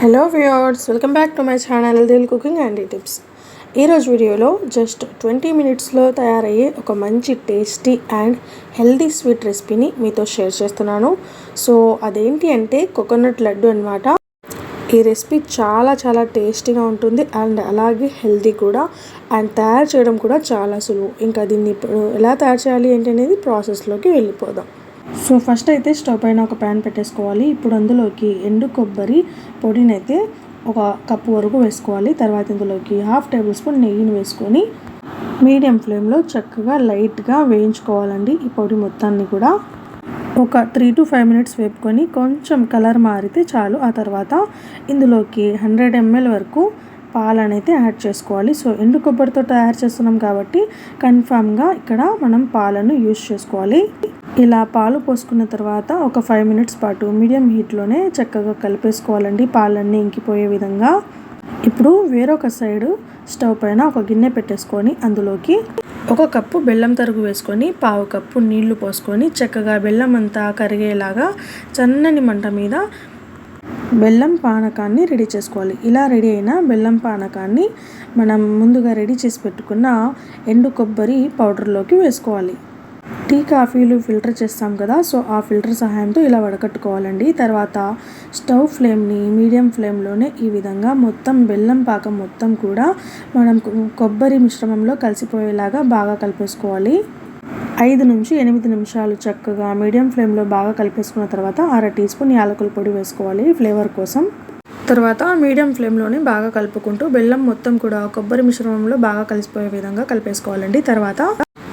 Hello viewers, welcome back to my channel Dil cooking and tips. ఈరోజు వీడియోలో just 20 మినిట్స్లో తయారయ్యే ఒక మంచి టేస్టీ అండ్ హెల్దీ స్వీట్ రెసిపీని మీతో షేర్ చేస్తున్నాను. సో అదేంటి అంటే కోకోనట్ లడ్డు అనమాట. ఈ రెసిపీ చాలా టేస్టీగా ఉంటుంది అండ్ అలాగే హెల్దీ కూడా, అండ్ తయారు చేయడం కూడా చాలా సులువు. ఇంకా దీన్ని ఇప్పుడు ఎలా తయారు చేయాలి ఏంటి అనేది ప్రాసెస్లోకి వెళ్ళిపోదాం. సో ఫస్ట్ అయితే స్టవ్ పైన ఒక ప్యాన్ పెట్టేసుకోవాలి. ఇప్పుడు అందులోకి ఎండు కొబ్బరి పొడిని అయితే ఒక కప్పు వరకు వేసుకోవాలి. తర్వాత ఇందులోకి 1/2 టేబుల్ స్పూన్ నెయ్యిని వేసుకొని మీడియం ఫ్లేమ్లో చక్కగా లైట్గా వేయించుకోవాలండి. ఈ పొడి మొత్తాన్ని కూడా ఒక 3 to 5 మినిట్స్ వేపుకొని కొంచెం కలర్ మారితే చాలు. ఆ తర్వాత ఇందులోకి 100 ml వరకు పాలనైతే యాడ్ చేసుకోవాలి. సో ఎండు కొబ్బరితో తయారు చేస్తున్నాం కాబట్టి కన్ఫామ్గా ఇక్కడ మనం పాలను యూజ్ చేసుకోవాలి. ఇలా పాలు పోసుకున్న తర్వాత ఒక 5 మినిట్స్ పాటు మీడియం హీట్లోనే చక్కగా కలిపేసుకోవాలండి, పాలన్నీ ఇంకిపోయే విధంగా. ఇప్పుడు వేరొక సైడు స్టవ్ పైన ఒక గిన్నె పెట్టేసుకొని అందులోకి 1 కప్పు బెల్లం తరుగు వేసుకొని 1/2 కప్పు నీళ్లు పోసుకొని చక్కగా బెల్లం అంతా కరిగేలాగా సన్నని మంట మీద బెల్లం పానకాన్ని రెడీ చేసుకోవాలి. ఇలా రెడీ అయిన బెల్లం పానకాన్ని మనం ముందుగా రెడీ చేసి పెట్టుకున్న ఎండు కొబ్బరి పౌడర్లోకి వేసుకోవాలి. టీ కాఫీలు ఫిల్టర్ చేస్తాం కదా, సో ఆ ఫిల్టర్ సహాయంతో ఇలా వడకట్టుకోవాలండి. తర్వాత స్టవ్ ఫ్లేమ్ని మీడియం ఫ్లేమ్లోనే ఈ విధంగా మొత్తం బెల్లం పాకం మొత్తం కూడా మనం కొబ్బరి మిశ్రమంలో కలిసిపోయేలాగా బాగా కలిపేసుకోవాలి. 5 నుంచి 8 నిమిషాలు చక్కగా మీడియం ఫ్లేమ్లో బాగా కలిపేసుకున్న తర్వాత 1/2 టీ స్పూన్ యాలకుల పొడి వేసుకోవాలి ఫ్లేవర్ కోసం. తర్వాత మీడియం ఫ్లేమ్లోనే బాగా కలుపుకుంటూ బెల్లం మొత్తం కూడా కొబ్బరి మిశ్రమంలో బాగా కలిసిపోయే విధంగా కలిపేసుకోవాలండి. తర్వాత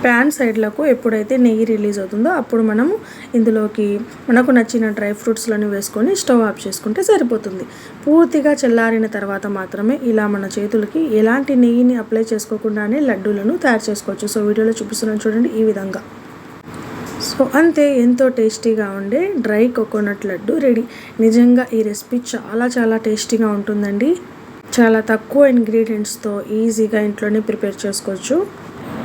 ప్యాన్ సైడ్లకు ఎప్పుడైతే నెయ్యి రిలీజ్ అవుతుందో అప్పుడు మనము ఇందులోకి మనకు నచ్చిన డ్రై ఫ్రూట్స్లను వేసుకొని స్టవ్ ఆఫ్ చేసుకుంటే సరిపోతుంది. పూర్తిగా చల్లారిన తర్వాత మాత్రమే ఇలా మన చేతులకి ఎలాంటి నెయ్యిని అప్లై చేసుకోకుండానే లడ్డూలను తయారు చేసుకోవచ్చు. సో వీడియోలో చూపిస్తున్నాను చూడండి, ఈ విధంగా. సో అంతే, ఎంతో టేస్టీగా ఉండే డ్రై కోకోనట్ లడ్డు రెడీ. నిజంగా ఈ రెసిపీ చాలా టేస్టీగా ఉంటుందండి. చాలా తక్కువ ఇంగ్రీడియంట్స్తో ఈజీగా ఇంట్లోనే ప్రిపేర్ చేసుకోవచ్చు.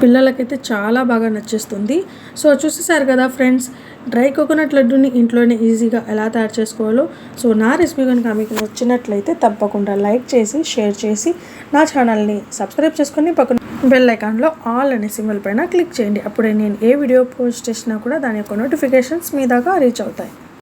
పిల్లలకైతే చాలా బాగా నచ్చేస్తుంది. సో చూసేసారు కదా ఫ్రెండ్స్, డ్రై కోకోనట్ లడ్డూని ఇంట్లోనే ఈజీగా ఎలా తయారు చేసుకోవాలో. సో నా రెసిపీ కనుక మీకు నచ్చినట్లయితే తప్పకుండా లైక్ చేసి షేర్ చేసి నా ఛానల్ని సబ్స్క్రైబ్ చేసుకొని పక్కన బెల్ ఐకాన్లో ఆల్ అనే సింబల్ పైన క్లిక్ చేయండి. అప్పుడే నేను ఏ వీడియో పోస్ట్ చేసినా కూడా దాని యొక్క నోటిఫికేషన్స్ మీ దాకా రీచ్ అవుతాయి.